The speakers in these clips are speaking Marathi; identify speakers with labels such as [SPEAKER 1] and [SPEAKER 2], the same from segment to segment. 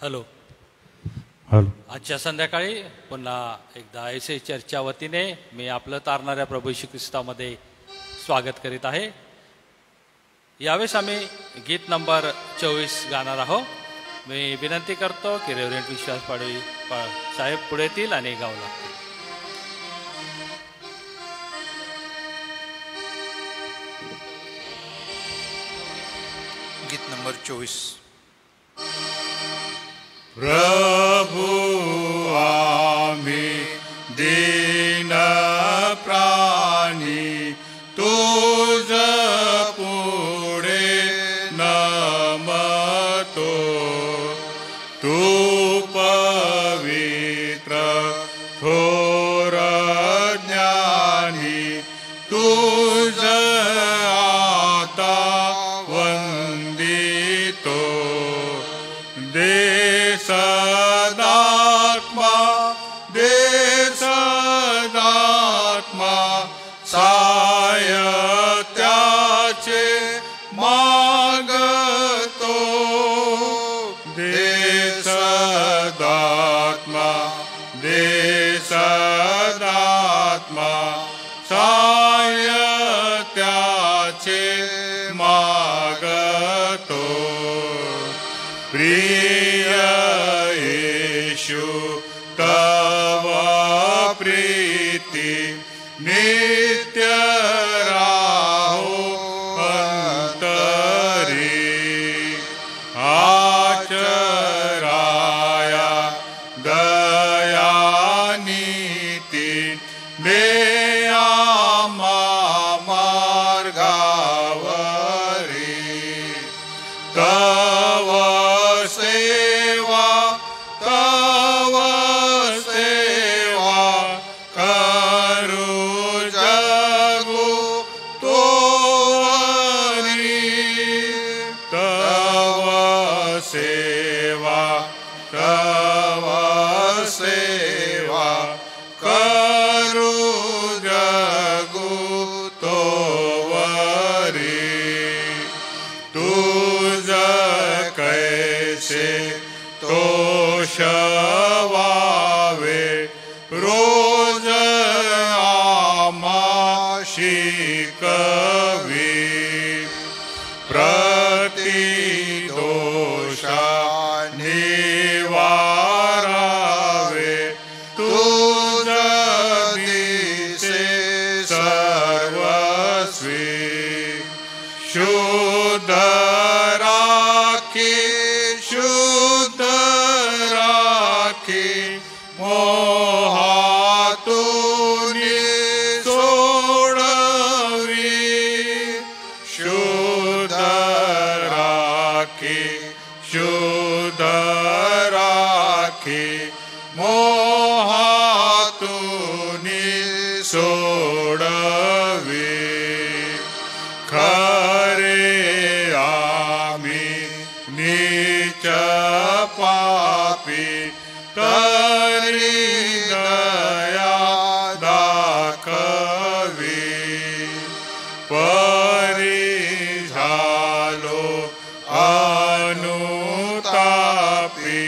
[SPEAKER 1] हॅलो. आजच्या संध्याकाळी पुन्हा एकदा ऐसे चर्चच्या वतीने मी आपलं तारणाऱ्या प्रभू येशू ख्रिस्तामध्ये स्वागत करीत आहे. यावेळेस आम्ही गीत नंबर 24 गाणार आहोत. मी विनंती करतो की रेव्हरंट विश्वास पाडवी साहेब पुढे येतील आणि गाऊ लागतील.
[SPEAKER 2] गीत नंबर 24.
[SPEAKER 3] प्रभु आम्ही दीन प्राणी तुझ पुढे नमतो. तू पवित्र थोर ज्ञानी तुझ आता वंदितो. सदात्मा सायत्याचे मागतो. सदात्मा सायत्याचे मागतो. प्रिय येशू तव प्रीति नित्य राहो अंतरी. आचराया दया नीति बेया मार्गावरी. तव सेवा करू जगू तोवरी. तव सेवा करू जगू तोवरी. तुझ कैसे तोषवावे रोज आमाशी कवी. प्रतिदोषा निवारावे तुझ दिसे सर्वस्वी. शुद्ध राखी मोहातून सोडवी. शुद्ध राखी मोहातून सोडवी. खरे आम्ही नीच पापी तरी दया दाखवी. परी झालो अनुतापी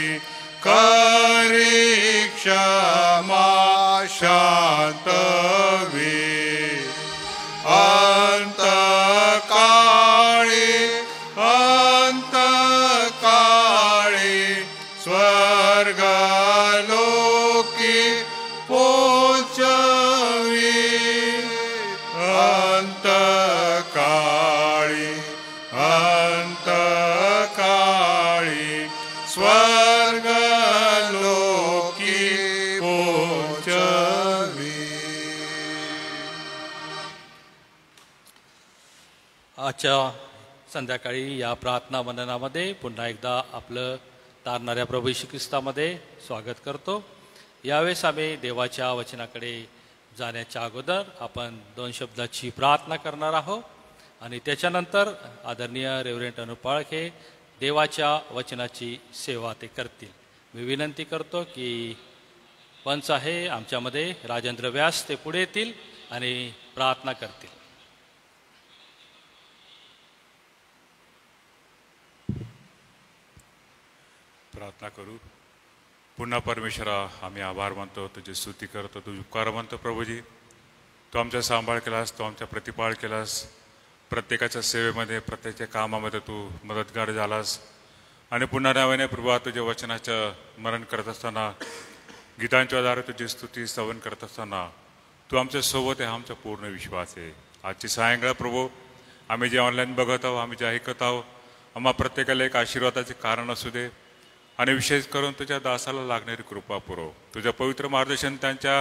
[SPEAKER 3] करी क्षमा शांतवी. अंतकाळी स्वर्गलोकी पोचवी. अंतकाळी स्वर्गलोकी पोचवी.
[SPEAKER 1] आजच्या संध्याकाळी या प्रार्थना वंदनामध्ये पुन्हा एकदा आपलं तारणाऱ्या प्रभू येशू ख्रिस्तामध्ये स्वागत करतो. यावेळेस आम्ही देवाच्या वचनाकडे जाण्याच्या अगोदर आपण 2 शब्दाची प्रार्थना करणार आहोत आणि त्याच्यानंतर आदरणीय रेव्हरंट अनुपाळखे देवाच्या वचनाची सेवा ते करतील. मी विनंती करतो की पंच आहे आमच्यामध्ये राजेंद्र व्यास ते पुढे येतील आणि प्रार्थना करतील.
[SPEAKER 3] प्रार्थना करू. पुन्हा परमेश्वरा आम्ही आभार मानतो, तुझी स्तुती करतो, तुझी उपकार मानतो. प्रभूजी, तू आमचा सांभाळ केलास, तू आमचा प्रतिपाळ केलास, प्रत्येकाच्या सेवेमध्ये प्रत्येकाच्या कामामध्ये तू मदतगार झालास. आणि पुन्हा नव्याने प्रभू तुझ्या वचनाचं स्मरण करत असताना, गीतांच्या आधारे तुझी स्तुती स्तवन करत असताना तू आमच्या सोबत आहे, आमचा पूर्ण विश्वास आहे. आजची सायंकाळ प्रभू आम्ही जे ऑनलाईन बघत आहोत, आम्ही जे ऐकत आहोत, आम्हा प्रत्येकाला एक आशीर्वादाचे कारण असू दे. आणि विशेष करून तुझ्या दासाला लागणारी कृपा पुरव. तुझ्या पवित्र मार्गदर्शन त्यांच्या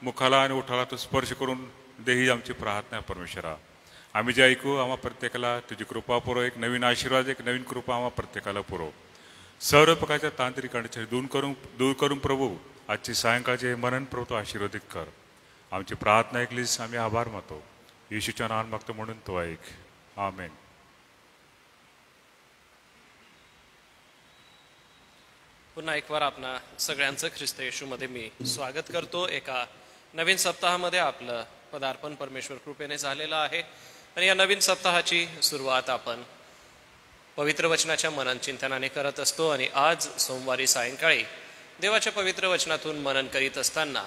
[SPEAKER 3] मुखाला आणि ओठाला तू स्पर्श करून दे, ही आमची प्रार्थना आहे. परमेश्वरा, आम्ही जे ऐकू आम्हा प्रत्येकाला तुझी कृपा पुरव, एक नवीन आशीर्वाद, एक नवीन कृपा आम्हा प्रत्येकाला पुरव. सर्व प्रकारच्या तांत्रिक अडचणी दूर करून प्रभू आजची सायंकाळचे मनन प्रभू तू आशीर्वादित कर. आमची प्रार्थना ऐकलीस, आम्ही आभार मानतो. येशूच्या नावाने मागतो म्हणून तो ऐक. आमेन.
[SPEAKER 2] पुन्हा एक वार आपणा सगळ्यांचं ख्रिस्त येशूमध्ये मी स्वागत करतो. एका नवीन सप्ताहामध्ये आपलं पदार्पण परमेश्वर कृपेने झालेलं आहे. आणि या नवीन सप्ताहाची सुरुवात आपण पवित्र वचनाच्या मनन चिंतनाने करत असतो. आणि आज सोमवारी सायंकाळी देवाच्या पवित्र वचनातून मनन करीत असताना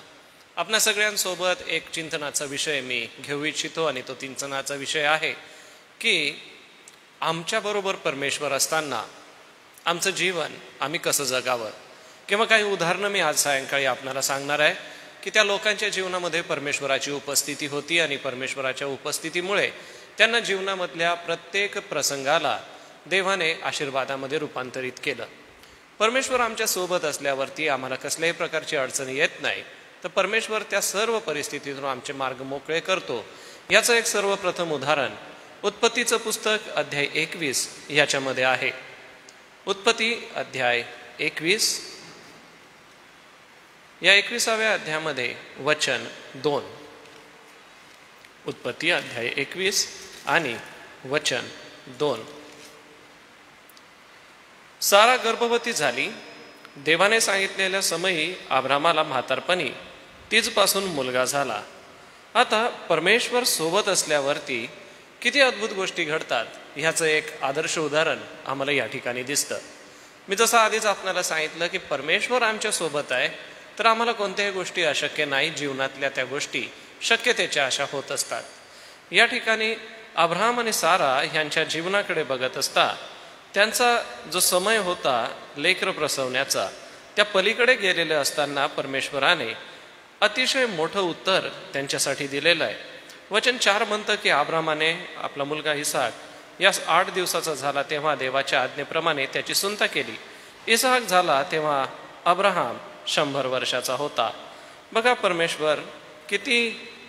[SPEAKER 2] आपणा सगळ्यांसोबत एक चिंतनाचा विषय मी घेऊ इच्छितो. आणि तो चिंतनाचा विषय आहे की आमच्याबरोबर परमेश्वर असताना आमचं जीवन आम्ही कसं जगावं. किंवा काही उदाहरणं मी आज सायंकाळी आपणाला सांगणार आहे की त्या लोकांच्या जीवनामध्ये परमेश्वराची उपस्थिती होती आणि परमेश्वराच्या उपस्थितीमुळे त्यांना जीवनामधल्या प्रत्येक प्रसंगाला देवाने आशीर्वादामध्ये रूपांतरित केलं. परमेश्वर आमच्या सोबत असल्यावरती आम्हाला कसल्याही प्रकारची अडचणी येत नाही, तर परमेश्वर त्या सर्व परिस्थितीतून आमचे मार्ग मोकळे करतो. याचं एक सर्वप्रथम उदाहरण उत्पत्तीचं पुस्तक अध्याय 21 याच्यामध्ये आहे. उत्पत्ती अध्याय 21, या 21व्या अध्यायामध्ये वचन 2. उत्पत्ती अध्याय 21 आणि वचन 2. सारा गर्भवती झाली. देवाने सांगितलेल्या समयी अब्रामाला म्हातारपणी तिजपासून मुलगा झाला. आता परमेश्वर सोबत असल्यावरती किती अद्भुत गोष्टी घडतात ह्याचं एक आदर्श उदाहरण आम्हाला या ठिकाणी दिसतं. मी जसं आधीच आपल्याला सांगितलं की परमेश्वर आमच्या सोबत आहे तर आम्हाला कोणत्याही गोष्टी अशक्य नाही. जीवनातल्या त्या गोष्टी शक्यतेच्या अशा होत असतात. या ठिकाणी अब्राहम आणि सारा ह्यांच्या जीवनाकडे बघत असता त्यांचा जो समय होता लेकरं प्रसवण्याचा, त्या पलीकडे गेलेले असताना परमेश्वराने अतिशय मोठं उत्तर त्यांच्यासाठी दिलेलं आहे. वचन 4 म्हणतं की अब्रामाने आपला मुलगा इसाक या 8 दिवसाचा झाला तेव्हा देवाच्या आज्ञेप्रमाणे त्याची सुनता केली. इसाक झाला तेव्हा अब्राहम 100 वर्षाचा होता. बघा परमेश्वर किती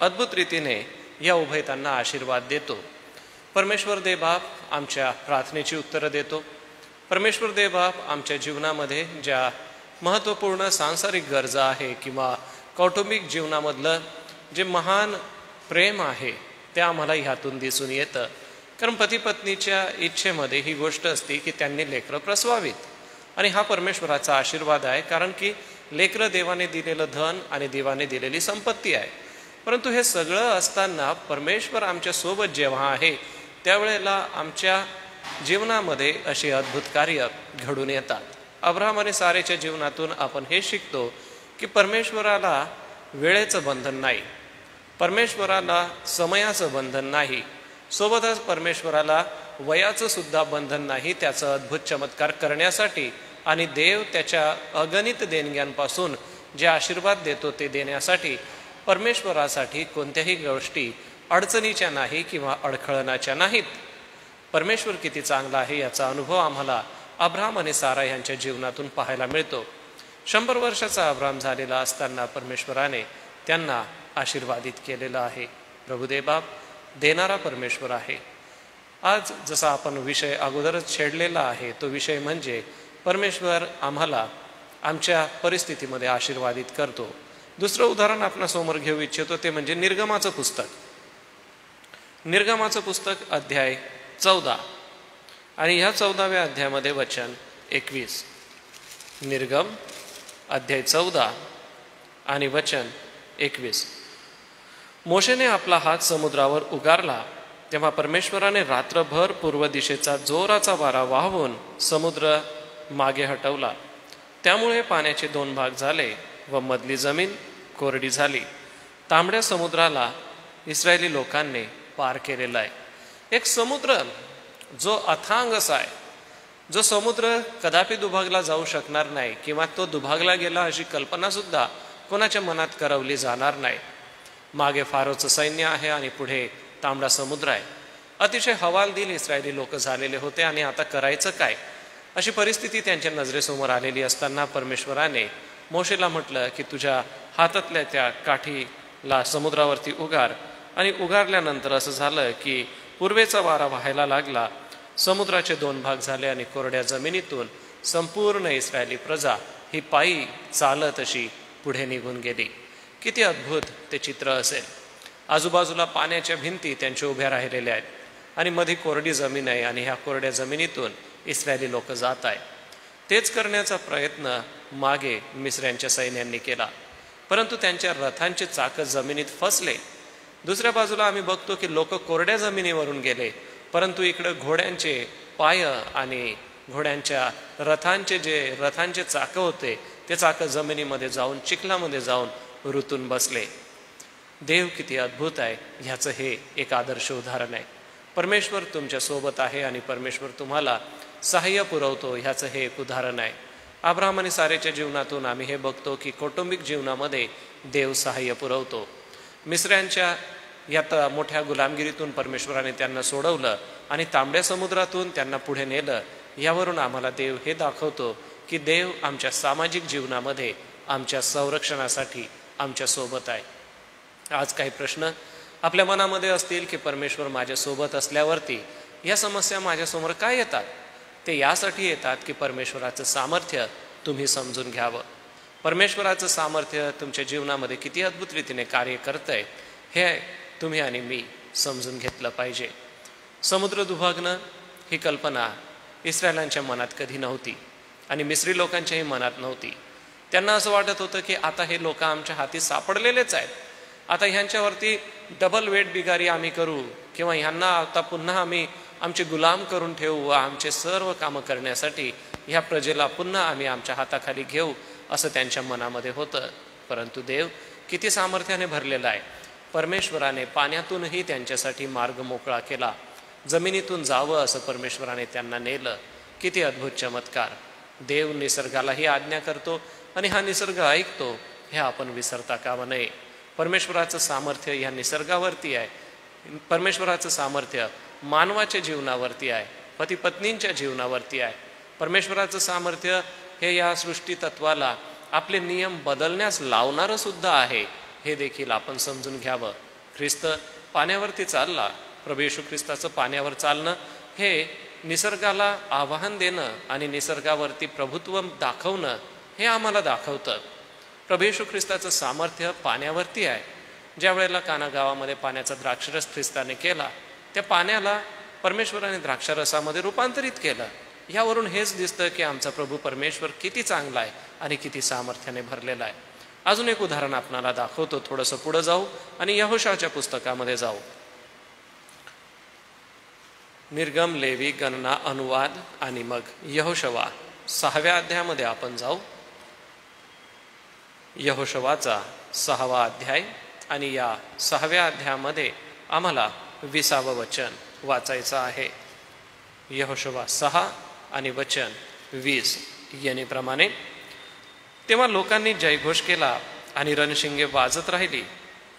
[SPEAKER 2] अद्भुत रीतीने या उभयतांना आशीर्वाद देतो. परमेश्वर देवबाप आमच्या प्रार्थनेची उत्तरं देतो. परमेश्वर देवबाप आमच्या जीवनामध्ये ज्या महत्त्वपूर्ण सांसारिक गरजा आहे किंवा कौटुंबिक जीवनामधलं जे महान प्रेम आहे ते आम्हाला ह्यातून दिसून येतं. कारण पती पत्नीच्या इच्छेमध्ये ही गोष्ट असते की त्यांनी लेकरं प्रसवावीत. आणि हा परमेश्वराचा आशीर्वाद आहे, कारण की लेकरं देवाने दिलेलं धन आणि देवाने दिलेली संपत्ती आहे. परंतु हे सगळं असताना परमेश्वर आमच्या सोबत जेव्हा आहे त्यावेळेला आमच्या जीवनामध्ये अशी अद्भुत कार्य घडून येतात. अब्राहम आणि सारेच्या जीवनातून आपण हे शिकतो की परमेश्वराला वेळेचं बंधन नाही, परमेश्वराला समयाचं बंधन नाही, सोबतच परमेश्वराला वयाचं सुद्धा बंधन नाही. त्याचं अद्भुत चमत्कार करण्यासाठी आणि देव त्याच्या अगणित देणग्यांपासून जे आशीर्वाद देतो ते देण्यासाठी परमेश्वरासाठी कोणत्याही गोष्टी अडचणीच्या नाही किंवा अडखळणाच्या नाहीत. परमेश्वर किती चांगला आहे याचा अनुभव आम्हाला अब्राहम आणि सारा यांच्या जीवनातून पाहायला मिळतो. 100 वर्षाचा अब्राहम झालेला असताना परमेश्वराने त्यांना आशीर्वादित केलेलं आहे. प्रभुदेव बाप देणारा परमेश्वर आहे. आज जसा आपण विषय अगोदरच छेडलेला आहे तो विषय म्हणजे परमेश्वर आम्हाला आमच्या परिस्थितीमध्ये आशीर्वादित करतो. दुसरं उदाहरण आपणासमोर घेऊ इच्छितो ते म्हणजे निर्गमाचं पुस्तक. निर्गमाचं पुस्तक अध्याय 14 आणि ह्या 14व्या अध्यायामध्ये वचन 21. निर्गम अध्याय 14 आणि वचन 21. मोशेने आपला हात समुद्रावर उगारला तेव्हा परमेश्वराने रात्रभर पूर्व दिशेचा जोराचा वारा वाहवून समुद्र मागे हटवला त्यामुळे पाण्याचे 2 भाग झाले व मधली जमीन कोरडी झाली. तांबड्या समुद्राला इस्रायली लोकांनी पार केलेला आहे. एक समुद्र जो अथांग असा आहे, जो समुद्र कदापि दुभागला जाऊ शकणार नाही किंवा तो दुभागला गेला अशी कल्पना सुद्धा कोणाच्या मनात करवली जाणार नाही. मागे फारोचं सैन्य आहे आणि पुढे तांबडा समुद्र आहे. अतिशय हवालदिल इस्रायली लोक झालेले होते आणि आता करायचं काय अशी परिस्थिती त्यांच्या नजरेसमोर आलेली असताना परमेश्वराने मोशेला म्हटलं की तुझ्या हातातल्या त्या काठीला समुद्रावरती उगार. आणि उगारल्यानंतर असं झालं की पूर्वेचा वारा व्हायला लागला. समुद्राचे 2 भाग झाले आणि कोरड्या जमिनीतून संपूर्ण इस्रायली प्रजा ही पायी चालत अशी पुढे निघून गेली. किती अद्भुत ते चित्र असेल. आजूबाजूला पाण्याच्या भिंती त्यांच्या उभ्या राहिलेल्या आहेत आणि मध्ये कोरडी जमीन आहे आणि ह्या कोरड्या जमिनीतून इस्रायली लोक जात आहेत. तेच करण्याचा प्रयत्न मागे मिस्र्यांच्या सैन्यांनी केला, परंतु त्यांच्या रथांचे चाक जमिनीत फसले. दुसऱ्या बाजूला आम्ही बघतो की लोक कोरड्या जमिनीवरून गेले, परंतु इकडे घोड्यांचे पाय आणि घोड्यांच्या रथांचे चाक होते ते चाक जमिनीमध्ये जाऊन चिखलामध्ये जाऊन रुतून बसले. देव किती अद्भुत आहे ह्याचं हे एक आदर्श उदाहरण आहे. परमेश्वर तुमच्या सोबत आहे आणि परमेश्वर तुम्हाला सहाय्य पुरवतो ह्याचं हे एक उदाहरण आहे. अब्राहम आणि सारेच्या जीवनातून आम्ही हे बघतो की कौटुंबिक जीवनामध्ये देव सहाय्य पुरवतो. मिस्र्यांच्या या मोठ्या गुलामगिरीतून परमेश्वराने त्यांना सोडवलं आणि तांबड्या समुद्रातून त्यांना पुढे नेलं. यावरून आम्हाला देव हे दाखवतो की देव आमच्या सामाजिक जीवनामध्ये आमच्या संरक्षणासाठी आमच्या सोबत आहे. आज काही प्रश्न आपल्या मनामध्ये असतील की परमेश्वर माझ्यासोबत असल्यावरती या समस्या माझ्यासमोर काय येतात? ते यासाठी येतात की परमेश्वराचं सामर्थ्य तुम्ही समजून घ्यावं. परमेश्वराचं सामर्थ्य तुमच्या जीवनामध्ये किती अद्भुत रीतीने कार्य करतंय हे तुम्ही आणि मी समजून घेतलं पाहिजे. समुद्र दुभागणं ही कल्पना इस्रायलांच्या मनात कधी नव्हती आणि मिस्री लोकांच्याही मनात नव्हती. त्यांना असं वाटत होतं की आता हे लोक आमच्या हाती सापडलेलेच आहेत, आता ह्यांच्यावरती डबल वेट बिगारी आम्ही करू किंवा ह्यांना आता पुन्हा आम्ही आमचे गुलाम करून ठेवू व आमचे सर्व कामं करण्यासाठी ह्या प्रजेला पुन्हा आम्ही आमच्या हाताखाली घेऊ असं त्यांच्या मनामध्ये होतं. परंतु देव किती सामर्थ्याने भरलेला आहे. परमेश्वराने पाण्यातूनही त्यांच्यासाठी मार्ग मोकळा केला. जमिनीतून जावं असं परमेश्वराने त्यांना नेलं. किती अद्भुत चमत्कार. देव निसर्गालाही आज्ञा करतो आणि हा निसर्ग ऐकतो हे आपण विसरता कामा नये. परमेश्वराचं सामर्थ्य ह्या निसर्गावरती आहे. परमेश्वराचं सामर्थ्य मानवाच्या जीवनावरती आहे, पती पत्नींच्या जीवनावरती आहे. परमेश्वराचं सामर्थ्य हे या सृष्टी तत्वाला आपले नियम बदलण्यास लावणारं सुद्धा आहे हे देखील आपण समजून घ्यावं. ख्रिस्त पाण्यावरती चालला. प्रभू येशू ख्रिस्ताचं पाण्यावर चालणं हे निसर्गाला आव्हान देणं आणि निसर्गावरती प्रभुत्व दाखवणं हे आम्हाला दाखवतं. प्रभू येशू ख्रिस्ताचं सामर्थ्य पाण्यावरती आहे. ज्या वेळेला काना गावामध्ये पाण्याचा द्राक्षरस ख्रिस्ताने केला, त्या पाण्याला परमेश्वराने द्राक्षरसामध्ये रूपांतरित केलं. यावरून हेच दिसतं की आमचा प्रभू परमेश्वर किती चांगला आहे आणि किती सामर्थ्याने भरलेला आहे. अजून एक उदाहरण आपणाला दाखवतो. थोडंसं पुढे जाऊ आणि यहोशाच्या पुस्तकामध्ये जाऊ. निर्गम, लेवी, गणना, अनुवाद आणि मग यहोशवा 6व्या अध्यायामध्ये आपण जाऊ. यहोशवाचा 6वा अध्याय आणि या 6व्या अध्यायामध्ये आम्हाला 20वं वचन वाचायचं आहे. यहोशवा 6 आणि वचन 20 येण्याप्रमाणे. तेव्हा लोकांनी जयघोष केला आणि रणशिंगे वाजत राहिली.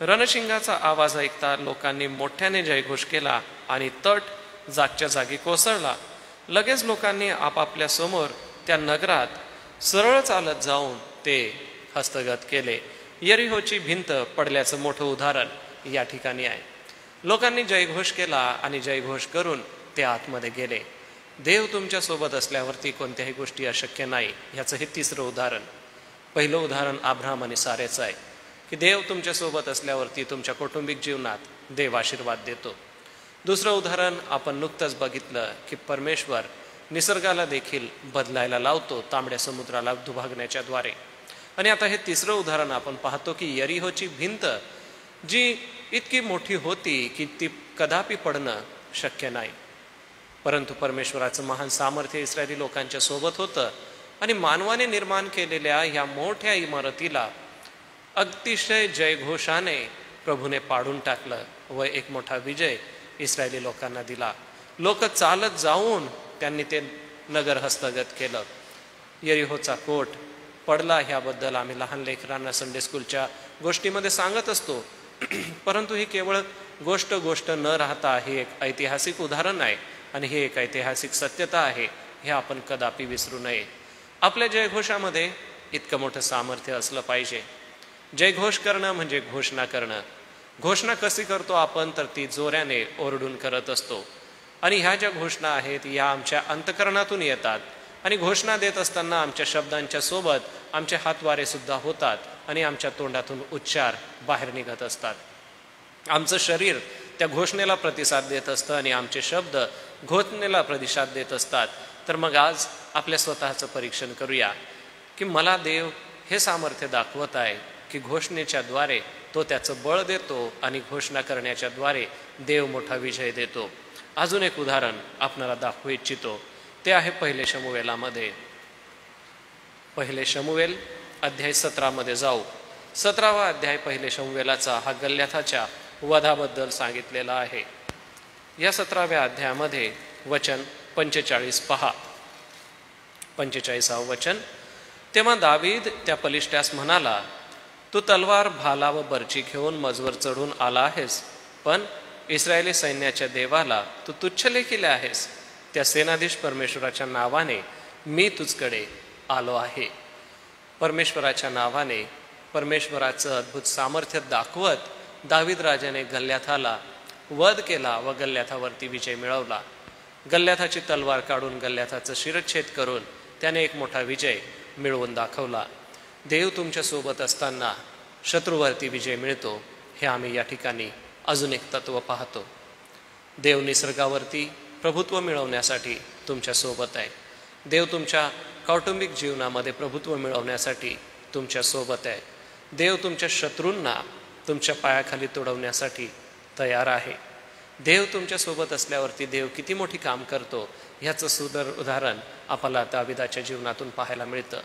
[SPEAKER 2] रणशिंगाचा आवाज ऐकता लोकांनी मोठ्याने जयघोष केला आणि तट जागच्या जागी कोसळला. लगेच लोकांनी आपापल्या समोर त्या नगरात सरळ चालत जाऊन ते हस्तगत केले. यरीहोची भिंत पडल्याचं मोठं उदाहरण या ठिकाणी आहे. लोकांनी जयघोष केला आणि जयघोष करून ते आतमध्ये गेले. देव तुमच्या सोबत असल्यावरती कोणत्याही गोष्टी अशक्य नाही ह्याचं हे 3रं उदाहरण. पहिलं उदाहरण अब्राहम आणि सारेचं आहे की देव तुमच्या सोबत असल्यावरती तुमच्या कौटुंबिक जीवनात देव आशीर्वाद देतो. दुसरं उदाहरण आपण नुकतंच बघितलं की परमेश्वर निसर्गाला देखील बदलायला लावतो तांबड्या समुद्राला दुभागण्याच्या द्वारे. आणि आता हे 3रं उदाहरण आपण पाहतो की यरीहोची भिंत जी इतकी मोठी होती की ती कदापि पडणं शक्य नाही, परंतु परमेश्वराचं महान सामर्थ्य इस्रायली लोकांच्या सोबत होतं आणि मानवाने निर्माण केलेल्या ह्या मोठ्या इमारतीला अतिशय जयघोषाने प्रभूने पाडून टाकलं व एक मोठा विजय इस्रायली लोकांना दिला. लोक चालत जाऊन त्यांनी ते नगर हस्तगत केलं. यरीहोचा कोट पडला ह्याबद्दल आम्ही लहान लेकरांना संडे स्कूलच्या गोष्टीमध्ये सांगत असतो. परंतु ही केवळ गोष्ट न राहता ही एक ऐतिहासिक उदाहरण आहे आणि ही एक ऐतिहासिक सत्यता आहे, हे आपण कदापि विसरू नये. आपल्या जयघोषामध्ये इतकं मोठं सामर्थ्य असलं पाहिजे. जयघोष करणं म्हणजे घोषणा करणं. घोषणा कशी करतो आपण, तर ती जोऱ्याने ओरडून करत असतो. आणि ह्या ज्या घोषणा आहेत या आमच्या अंतःकरणातून येतात आणि घोषणा देत असताना आमच्या शब्दांच्या सोबत आमचे हातवारे सुद्धा होतात आणि आमच्या तोंडातून उच्चार बाहेर निघत असतात. आमचं शरीर त्या घोषणेला प्रतिसाद देत असतं आणि आमचे शब्द घोषणेला प्रतिसाद देत असतात. तर मग आज आपल्या स्वतःचं परीक्षण करूया की मला देव हे सामर्थ्य दाखवत आहे की घोषणेच्या द्वारे तो त्याचं बळ देतो आणि घोषणा करण्याच्या द्वारे देव मोठा विजय देतो. अजून एक उदाहरण आपणाला दाखवू इच्छितो, ते आहे पहिले शमूएलामध्ये. पहिले शमूएल अध्याय 17 मध्ये जाऊ. 17वा अध्याय पहिले शमूएलाचा हा गल्ल्याथाच्या वधाबद्दल सांगितलेला आहे. या 17व्या अध्यायामध्ये वचन 45 पहा. 45व वचन. तेव्हा दावीद त्या बलिष्ठास म्हणाला, तू तलवार, भाला व बर्ची घेऊन मजवर चढून आला आहेस, पण इस्रायली सैन्याच्या देवाला तू तुच्छ लेखिले आहेस. त्या सेनाधीश परमेश्वराच्या नावाने मी तुझकडे आलो आहे. परमेश्वराच्या नावाने परमेश्वराचं अद्भुत सामर्थ्य दाखवत दावीद राजाने गल्ल्याथाला वध केला व गल्ल्याथावरती विजय मिळवला. गल्ल्याथाची तलवार काढून गल्ल्याथाचं शिरच्छेद करून त्याने एक मोठा विजय मिळवून दाखवला. देव तुमच्या सोबत असताना शत्रूवरती विजय मिळतो, हे आम्ही या ठिकाणी अजून एक तत्व पाहतो. देव निसर्गावरती प्रभुत्व मिळवण्यासाठी तुमच्या सोबत आहे. देव तुमच्या कौटुंबिक जीवनामध्ये प्रभुत्व मिळवण्यासाठी तुमच्या सोबत आहे. देव तुमच्या शत्रूंना तुमच्या पायाखाली तुडवण्यासाठी तयार आहे. देव तुमच्या सोबत असल्यावरती देव किती मोठी काम करतो ह्याचं सुंदर उदाहरण आपल्याला दाविदाच्या जीवनातून पाहायला मिळतं.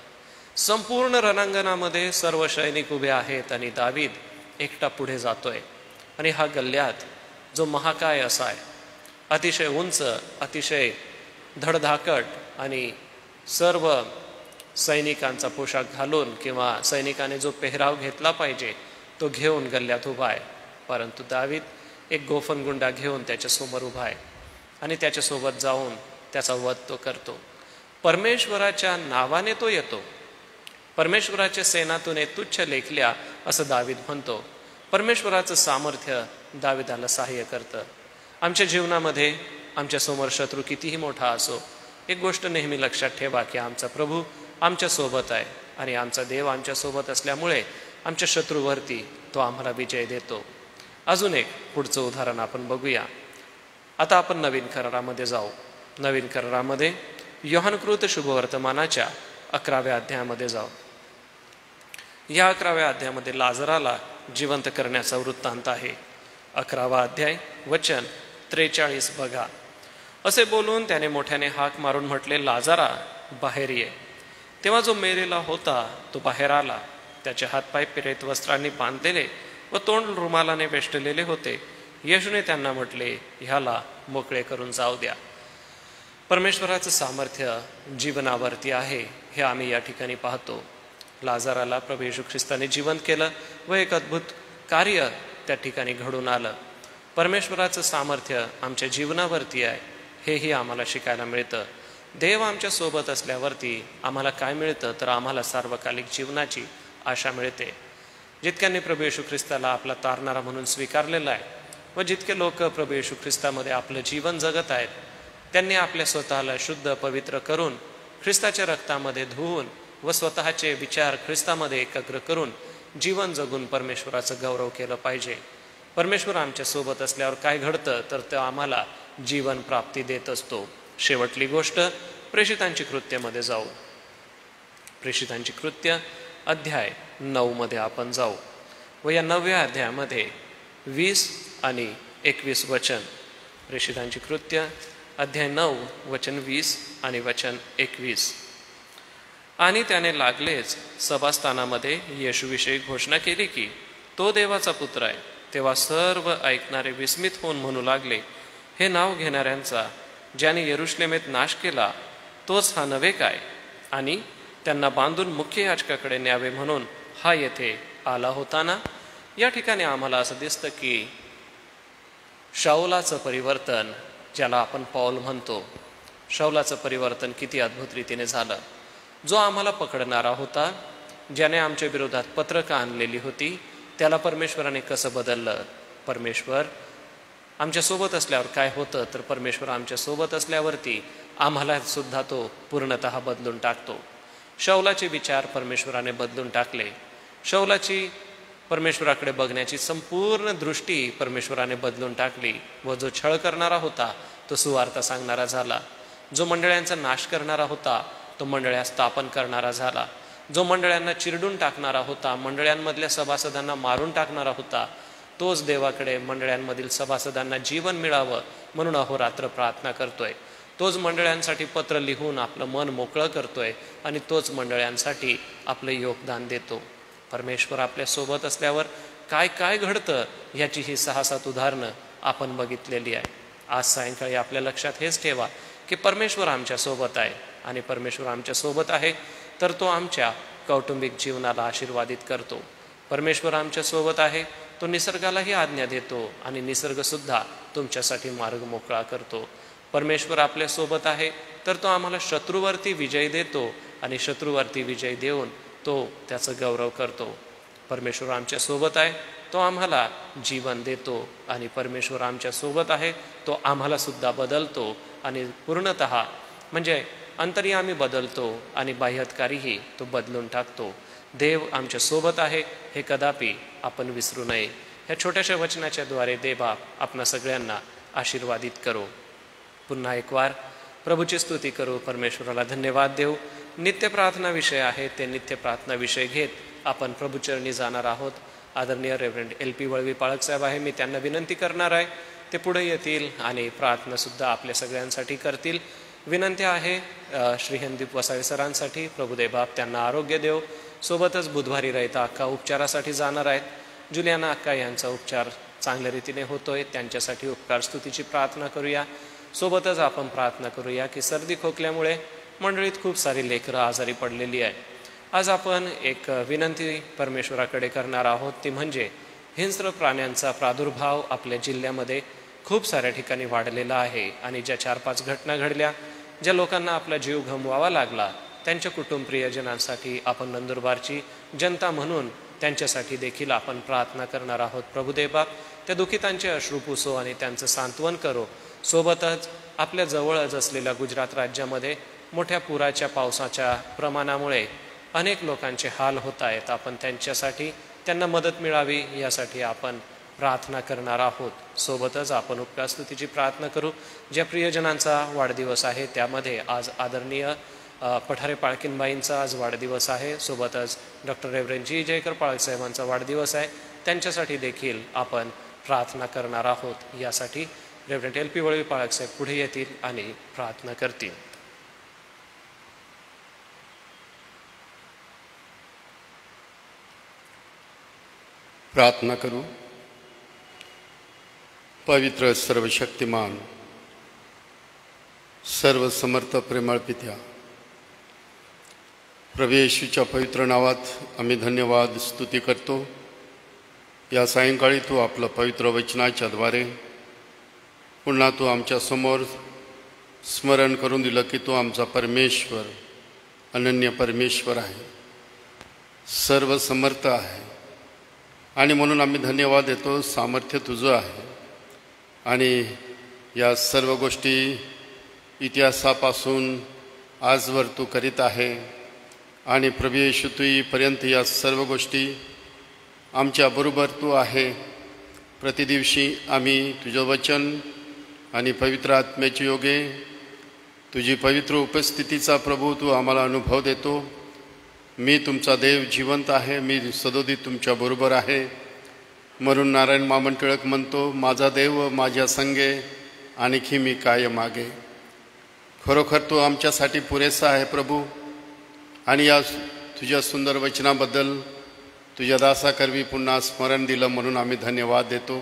[SPEAKER 2] संपूर्ण रणांगणामध्ये सर्व सैनिक उभे आहेत आणि दावीद एकटा पुढे जातोय. आणि हा गल्ल्यात जो महाकाय असा आहे, अतिशय उंच, अतिशय धडधाकट आणि सर्व सैनिकांचा पोशाख घालून किंवा सैनिकाने जो पेहराव घेतला पाहिजे तो घेऊन गल्ल्यात उभा आहे. परंतु दावीद एक गोफनगुंडा घेऊन त्याच्यासमोर उभा आहे आणि त्याच्यासोबत जाऊन त्याचा वध तो करतो. परमेश्वराच्या नावाने तो येतो. परमेश्वराच्या सेनातून तुच्छ लेखल्या असं दावीद म्हणतो. परमेश्वराचं सामर्थ्य दाविदाला सहाय्य करतं. आमच्या जीवनामध्ये आमच्या समोर शत्रू कितीही मोठा असो, एक गोष्ट नेहमी लक्षात ठेवा की आमचा प्रभू आमच्या सोबत आहे आणि आमचा देव आमच्या सोबत असल्यामुळे आमच्या शत्रूवरती तो आम्हाला विजय देतो. अजून एक पुढचं उदाहरण आपण बघूया. आता आपण नवीन करारामध्ये जाऊ. नवीन करारामध्ये योहानकृत शुभवर्तमानाच्या 11व्या अध्यायामध्ये जाऊ. या 11व्या अध्यायामध्ये लाजराला जिवंत करण्याचा वृत्तांत आहे. 11वा अध्याय वचन 43 बघा. असे बोलून त्याने मोठ्याने हाक मारून म्हटले, लाजारा बाहेर ये. तेव्हा जो मेलेला होता तो बाहेर आला. त्याचे हातपाय पिरेत वस्त्रांनी बांधलेले व तोंड रुमालाने वेष्टलेले होते. येशूने त्यांना म्हटले, ह्याला मोकळे करून जाऊ द्या. परमेश्वराचं सामर्थ्य जीवनावरती आहे हे आम्ही या ठिकाणी पाहतो. लाजाराला प्रभू येशू ख्रिस्ताने जिवंत केलं व एक अद्भुत कार्य त्या ठिकाणी घडून आलं. परमेश्वराचं सामर्थ्य आमच्या जीवनावरती आहे हेही आम्हाला शिकायला मिळतं. देव आमच्या सोबत असल्यावरती आम्हाला काय मिळतं, तर आम्हाला सार्वकालिक जीवनाची आशा मिळते. जितक्यांनी प्रभू येशू ख्रिस्ताला आपला तारणारा म्हणून स्वीकारलेला आहे व जितके लोक प्रभू येशू ख्रिस्तामध्ये आपलं जीवन जगत आहेत, त्यांनी आपल्या स्वतःला शुद्ध पवित्र करून ख्रिस्ताच्या रक्तामध्ये धुवून व स्वतःचे विचार ख्रिस्तामध्ये एकाग्र करून जीवन जगून परमेश्वराचं गौरव केलं पाहिजे. परमेश्वर आमच्या सोबत असल्यावर काय घडतं, तर तो आम्हाला जीवन प्राप्ती देत असतो. शेवटली गोष्ट प्रेषितांची कृत्यमध्ये जाऊ. प्रेषितांची कृत्य अध्याय 9 मध्ये आपण जाऊ व या 9व्या अध्यायामध्ये 20 आणि 21 वचन. प्रेषितांची कृत्य अध्याय 9 वचन 20 आणि वचन 21. आणि त्याने लागलेच सभास्थानामध्ये येशूविषयी घोषणा केली की तो देवाचा पुत्र आहे. तेव्हा सर्व ऐकणारे विस्मित होऊन म्हणू लागले, हे नाव घेणाऱ्यांचा ज्याने यरुशलेमेत नाश केला तोच हा नव्हे काय? आणि त्यांना बांधून मुख्य याजकाकडे न्यावे म्हणून हा येथे आला होता ना? या ठिकाणी आम्हाला असं दिसतं की शाऊलाचं परिवर्तन, ज्याला आपण पौल म्हणतो, शाऊलाचं परिवर्तन किती अद्भुत रीतीने झालं. जो आम्हाला पकडणारा होता, ज्याने आमच्या विरोधात पत्रकं आणलेली होती, त्याला परमेश्वराने कसं बदललं. परमेश्वर आमच्यासोबत असल्यावर काय होतं, तर परमेश्वर आमच्यासोबत असल्यावरती आम्हाला सुद्धा तो पूर्णतः बदलून टाकतो. शाऊलाचे विचार परमेश्वराने बदलून टाकले. शाऊलाची परमेश्वराकडे बघण्याची संपूर्ण दृष्टी परमेश्वराने बदलून टाकली व जो छळ करणारा होता तो सुवार्ता सांगणारा झाला. जो मंडळ्यांचा नाश करणारा होता तो मंडळ्या स्थापन करणारा झाला. जो मंडळ्यांना चिरडून टाकणारा होता, मंडळ्यांमधल्या सभासदांना मारून टाकणारा होता, तोच देवाकडे मंडळ्यांमधील सभासदांना जीवन मिळावं म्हणून अहोरात्र प्रार्थना करतोय. तोच मंडळ्यांसाठी पत्र लिहून आपलं मन मोकळं करतोय आणि तोच मंडळ्यांसाठी आपलं योगदान देतो. परमेश्वर आपल्या सोबत असल्यावर काय काय घडतं ह्याची ही 6-7 उदाहरणं आपण बघितलेली आहे. आज सायंकाळी आपल्या लक्षात हेच ठेवा की परमेश्वर आमच्या सोबत आहे आणि परमेश्वर आमच्या सोबत आहे तर तो आमच्या कौटुंबिक जीवनाला आशीर्वादित करतो. परमेश्वर आमच्या सोबत आहे, तो निसर्गालाही आज्ञा देतो आणि निसर्गसुद्धा तुमच्यासाठी मार्ग मोकळा करतो. परमेश्वर आपल्या सोबत आहे तर तो आम्हाला शत्रूवरती विजय देतो आणि शत्रूवरती विजय देऊन तो त्याचं गौरव करतो. परमेश्वर आमच्या सोबत आहे, तो आम्हाला जीवन देतो आणि परमेश्वर आमच्या सोबत आहे, तो आम्हाला सुद्धा बदलतो आणि पूर्णतः म्हणजे अंतर्यामी बदलतो आणि बाह्यतकारीही तो बदलून टाकतो. देव आमच्या सोबत आहे हे कदापि आपण विसरू नये. ह्या छोट्याशा वचनाच्या द्वारे देवबाप आपणा सगळ्यांना आशीर्वादित करो. पुन्हा एक वार प्रभूची स्तुती करू, परमेश्वराला धन्यवाद देऊ. नित्य प्रार्थना विषय आहे, ते नित्य प्रार्थना विषय घेत आपण प्रभूचरणी जाणार आहोत. आदरणीय रेव्हरंड LP वळवी पाळक साहेब आहे, मी त्यांना विनंती करणार आहे ते पुढे येतील आणि प्रार्थनासुद्धा आपल्या सगळ्यांसाठी करतील. विनंती आहे श्री हेमदीप वसावे सरांसाठी, प्रभुदेव बाप त्यांना आरोग्य देव. सोबतच बुधवारी रहिता अक्का उपचारासाठी जाणार आहेत. जुलियाना अक्का यांचा उपचार चांगल्या रीतीने होतोय, त्यांच्यासाठी उपकार स्तुतीची प्रार्थना करूया. सोबतच आपण प्रार्थना करूया की सर्दी खोकल्यामुळे मंडळीत खूप सारी लेकरं आजारी पडलेली आहे. आज आपण एक विनंती परमेश्वराकडे करणार आहोत, ती म्हणजे हिंस्र प्राण्यांचा प्रादुर्भाव आपल्या जिल्ह्यामध्ये खूप साऱ्या ठिकाणी वाढलेला आहे आणि ज्या 4-5 घटना घडल्या, ज्या लोकांना आपला जीव गमवावा लागला, त्यांच्या कुटुंब प्रियजनांसाठी आपण नंदुरबारची जनता म्हणून त्यांच्यासाठी देखील आपण प्रार्थना करणार आहोत. प्रभुदेव बाप त्या दुःखितांचे अश्रू पुसो आणि त्यांचं सांत्वन करो. सोबतच आपल्या जवळच असलेल्या गुजरात राज्यामध्ये मोठ्या पुराच्या पावसाच्या प्रमाणामुळे अनेक लोकांचे हाल होत आहेत. आपण त्यांच्यासाठी त्यांना मदत मिळावी यासाठी आपण प्रार्थना करणार आहोत. सोबतच आपण उपकार स्तुतीची प्रार्थना करू. ज्या प्रियजनांचा वाढदिवस आहे त्यामध्ये आज आदरणीय पठारे पाळकीनबाईंचा आज वाढदिवस आहे. सोबतच डॉक्टर रेव्हरंड जी जयकर पाळक साहेबांचा वाढदिवस आहे, त्यांच्यासाठी देखील आपण प्रार्थना करणार आहोत. यासाठी रेव्हरंड LP वळवी पाळक साहेब पुढे येतील आणि प्रार्थना करतील.
[SPEAKER 4] प्रार्थना करू. पवित्र सर्वशक्तिमान सर्व समर्थ प्रेमळ पित्या, प्रभू येशूच्या पवित्र नावात आम्ही धन्यवाद स्तुती करतो. या सायंकाळी तू आपलं पवित्र वचनाच्या द्वारे पुन्हा तू आमच्या समोर स्मरण करून दिलं की तू आमचा परमेश्वर, अनन्य परमेश्वर आहे, सर्व समर्थ आहे आणि म्हणून आम्ही धन्यवाद देतो. सामर्थ्य तुझं आहे आणि या सर्व गोष्टी इतिहासापासून आजवर तू करीत आहे आणि प्रभू येशू तुईपर्यंत या सर्व गोष्टी आमच्याबरोबर तू आहे. प्रतिदिवशी आम्ही तुझं वचन आणि पवित्र आत्म्याचे योगे तुझी पवित्र उपस्थितीचा प्रभू तू आम्हाला अनुभव देतो. मी तुमचा देव जिवंत आहे, मी सदोदित तुमच्याबरोबर आहे. म्हणून नारायण मामन टिळक म्हणतो, माझा देव माझ्या संगे आणखी मी काय मागे. खरोखर तो आमच्यासाठी पुरेसा आहे प्रभू. आणि या तुझ्या सुंदर वचनाबद्दल तुझ्या दासाकरवी पुन्हा स्मरण दिलं म्हणून आम्ही धन्यवाद देतो.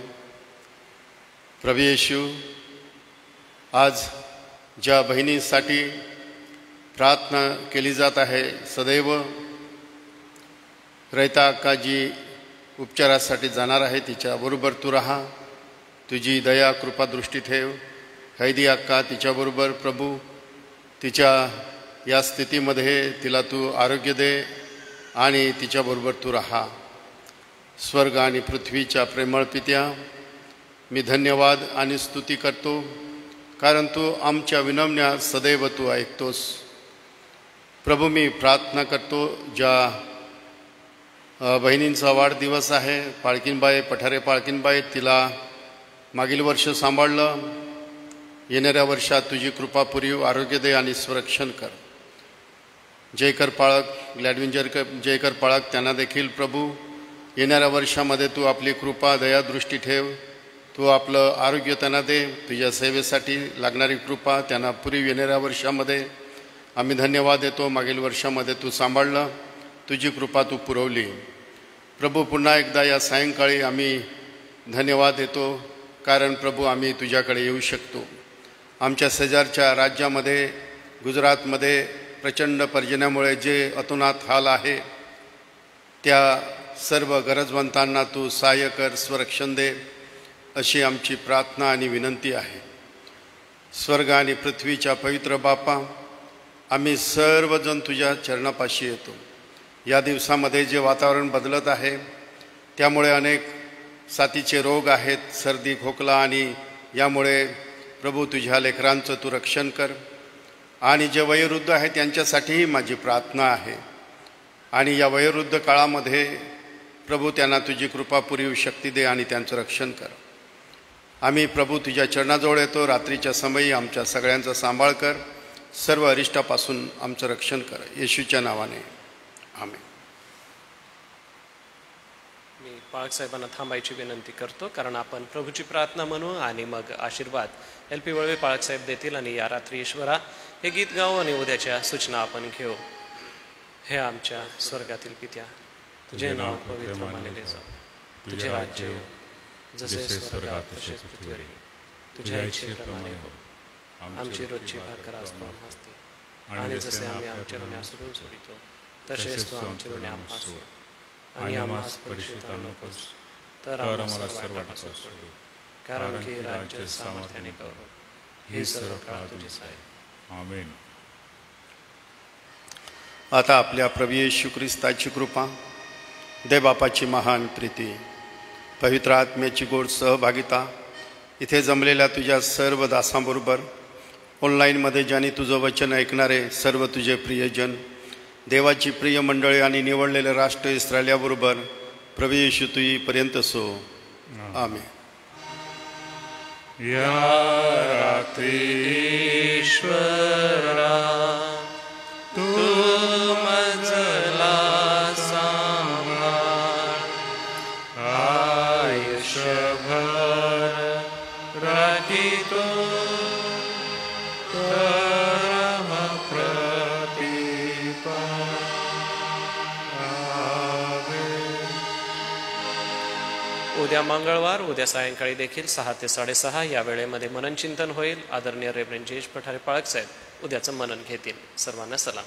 [SPEAKER 4] प्रभू येशू, आज ज्या बहिणीसाठी प्रार्थना केली जात आहे, सदैव रयता अक्का जी उपचारासाठी जाणार आहे तिच्याबरोबर तू राहा. तुझी दया कृपा दृष्टी ठेव. हैदी अक्का तिच्याबरोबर प्रभू तिच्या या स्थितीमध्ये तिला तू आरोग्य दे आणि तिच्याबरोबर तू राहा. स्वर्ग आणि पृथ्वीच्या प्रेमळ पित्या, मी धन्यवाद आणि स्तुती करतो, कारण तू आमच्या विनम्या सदैव तू ऐकतोस. प्रभू, मी प्रार्थना करतो ज्या बहिणींचा वाढदिवस आहे, पाळकीनबाई पठारे पाळकीनबाई, तिला मागील वर्ष सांभाळलं. येणाऱ्या वर्षात तुझी कृपा पुरीव आरोग्य दे आणि संरक्षण कर. जयकर पाळक, ग्लॅडविन जयकर पाळक, त्यांना देखील प्रभू येणाऱ्या वर्षामध्ये तू आपली कृपा दया दृष्टी ठेव. तू आपलं आरोग्य त्यांना दे. तुझ्या सेवेसाठी लागणारी कृपा त्यांना पुरीव येणाऱ्या वर्षामध्ये आम्ही धन्यवाद देतो. मागील वर्षामध्ये तू सांभाळलं, तुझी कृपा तू पुरवली. प्रभू, पुन्हा एकदा या सायंकाळी आम्ही धन्यवाद देतो, कारण प्रभू आम्ही तुझ्याकडे येऊ शकतो. आमच्या शेजारच्या राज्यामध्ये गुजरातमध्ये प्रचंड पर्जन्यामुळे जे अतोनात हाल आहे, त्या सर्व गरजवंतांना तू सहाय्य कर, संरक्षण दे, अशी आमची प्रार्थना आणि विनंती आहे. स्वर्ग आणि पृथ्वीच्या पवित्र बापा, आम्ही सर्वजण तुझ्या चरणापाशी येतो. या दिवसामध्ये जे वातावरण बदलत आहे त्यामुळे अनेक साथीचे रोग आहेत, सर्दी खोकला, आणि यामुळे प्रभू तुझ्या लेकरांचं तू रक्षण कर. आणि जे वयोवृद्ध आहेत त्यांच्यासाठीही माझी प्रार्थना आहे. आणि या वयोवृद्ध काळामध्ये प्रभू त्यांना तुझी कृपा पुरीव शक्ती दे आणि त्यांचं रक्षण कर. आम्ही प्रभू तुझ्या चरणाजवळ येतो. रात्रीच्या समयी आमच्या सगळ्यांचा सांभाळ कर. सर्व अरिष्टापासून आमचं रक्षण कर. येशूच्या नावाने आमेन.
[SPEAKER 2] मी पाळक साहेबांना थांबायची विनंती करतो, कारण आपण प्रभूची प्रार्थना म्हणू आणि मग आशीर्वाद LP वळवे पाळक साहेब देतील. आणि या रात्री ईश्वरा हे गीत गाऊ आणि उद्याच्या सूचना आपण घेऊ. हे आमच्या स्वर्गातील पित्या, तुझे नाव पवित्र मानले जाऊ. तुझे राज्य येऊ, जसे स्वर्गात तसेच पृथ्वीवर. तुझ्या इच्छेप्रमाणे हो. आमची रोजची भाकर आज तू आम्हास दे, आणि जसे आम्ही आमच्या ऋणी सोडितो तसेच तू आमचे ऋणी आम्हास सोड. आणि आम्हास परीक्षेत आणू नकोस, तर आम्हाला सर्व वाटापासून सोड. कारण की राज्य, सामर्थ्याने गौरव हे सर्व काळ तुझेच आहे.
[SPEAKER 3] आमेन.
[SPEAKER 4] आता आपल्या प्रभू येशू ख्रिस्ताची कृपा, देवबापाची महान प्रीती, पवित्र आत्म्याची गोड सहभागिता इथे जमलेल्या तुझ्या सर्व दासांबरोबर, ऑनलाईनमध्ये ज्यांनी तुझं वचन ऐकणारे सर्व तुझे प्रियजन, देवाची प्रिय मंडळी आणि निवडलेले राष्ट्र इस्रायल्याबरोबर प्रभू येशू तुझीपर्यंत सो. आमेन.
[SPEAKER 3] या रात्री ईश्वरा तू मजला सांभाळ, आयुष्यभर राखीतो परम प्रतिपा.
[SPEAKER 2] उद्या मंगळवार, उद्या सायंकाळी देखील 6 ते 6:30 या वेळेमध्ये मनन चिंतन होईल. आदरणीय रेव्हरंड जयेश पठारे पाळक साहेब उद्याचं मनन घेतील. सर्वांना सलाम.